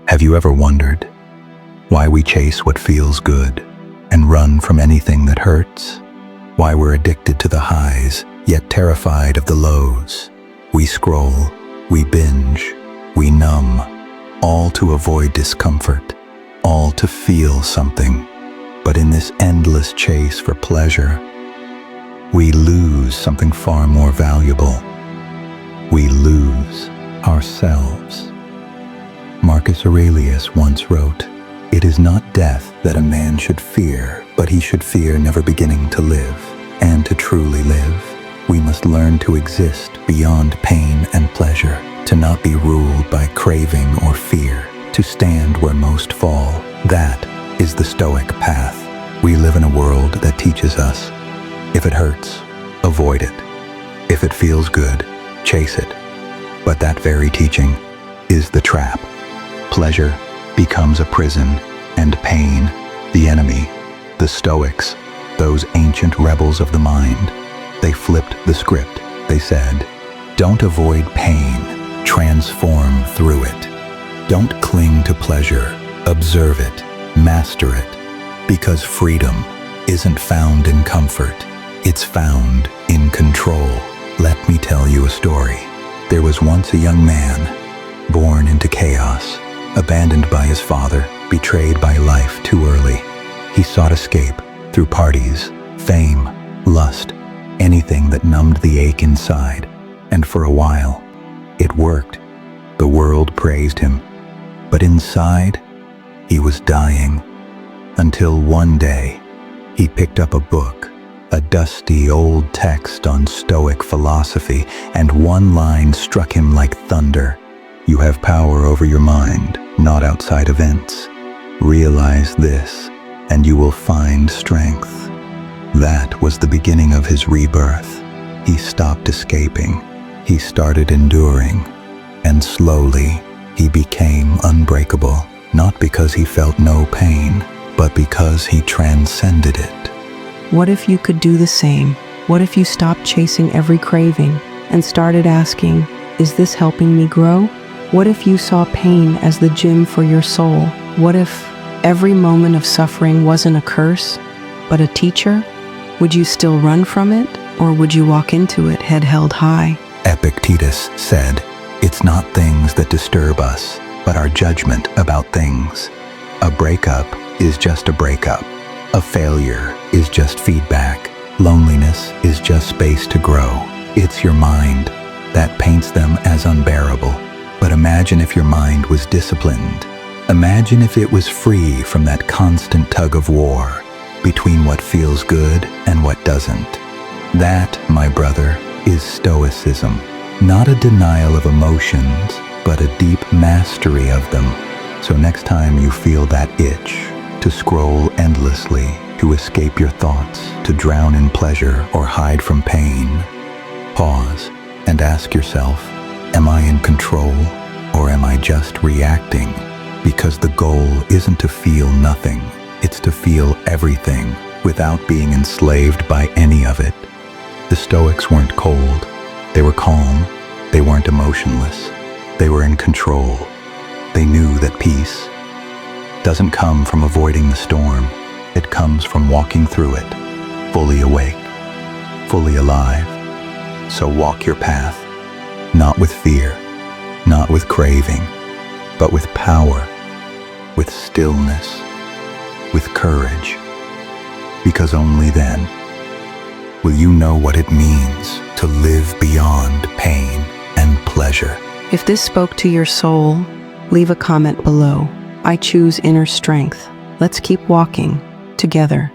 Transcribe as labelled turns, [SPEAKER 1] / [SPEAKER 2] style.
[SPEAKER 1] Have you ever wondered why we chase what feels good and run from anything that hurts? Why we're addicted to the highs, yet terrified of the lows? We scroll, we binge, we numb, all to avoid discomfort, all to feel something. But in this endless chase for pleasure, we lose something far more valuable. We lose ourselves. Marcus Aurelius once wrote, "It is not death that a man should fear, but he should fear never beginning to live. And to truly live, we must learn to exist beyond pain and pleasure, to not be ruled by craving or fear, to stand where most fall." That is the Stoic path. We live in a world that teaches us, if it hurts, avoid it. If it feels good, chase it. But that very teaching is the trap. Pleasure becomes a prison, and pain the enemy. The Stoics, those ancient rebels of the mind, they flipped the script. They said, don't avoid pain, transform through it. Don't cling to pleasure, observe it, master it. Because freedom isn't found in comfort, it's found in control. Let me tell you a story. There was once a young man, born into chaos, abandoned by his father, betrayed by life too early. He sought escape through parties, fame, lust, anything that numbed the ache inside. And for a while, it worked. The world praised him. But inside, he was dying. Until one day, he picked up a book, a dusty old text on Stoic philosophy, and one line struck him like thunder. You have power over your mind, not outside events. Realize this, and you will find strength. That was the beginning of his rebirth. He stopped escaping. He started enduring. And slowly, he became unbreakable, not because he felt no pain, but because he transcended it.
[SPEAKER 2] What if you could do the same? What if you stopped chasing every craving and started asking, is this helping me grow? What if you saw pain as the gym for your soul? What if every moment of suffering wasn't a curse, but a teacher? Would you still run from it, or would you walk into it head held high?
[SPEAKER 1] Epictetus said, it's not things that disturb us, but our judgment about things. A breakup is just a breakup. A failure is just feedback. Loneliness is just space to grow. It's your mind that paints them as unbearable. But imagine if your mind was disciplined. Imagine if it was free from that constant tug of war between what feels good and what doesn't. That, my brother, is Stoicism. Not a denial of emotions, but a deep mastery of them. So next time you feel that itch to scroll endlessly, to escape your thoughts, to drown in pleasure or hide from pain, pause and ask yourself, am I in control, or am I just reacting? Because the goal isn't to feel nothing, it's to feel everything without being enslaved by any of it. The Stoics weren't cold, they were calm, they weren't emotionless, they were in control. They knew that peace doesn't come from avoiding the storm, it comes from walking through it, fully awake, fully alive. So walk your path, not with fear, not with craving, but with power, with stillness, with courage. Because only then will you know what it means to live beyond pain and pleasure.
[SPEAKER 2] If this spoke to your soul, leave a comment below. I choose inner strength. Let's keep walking together.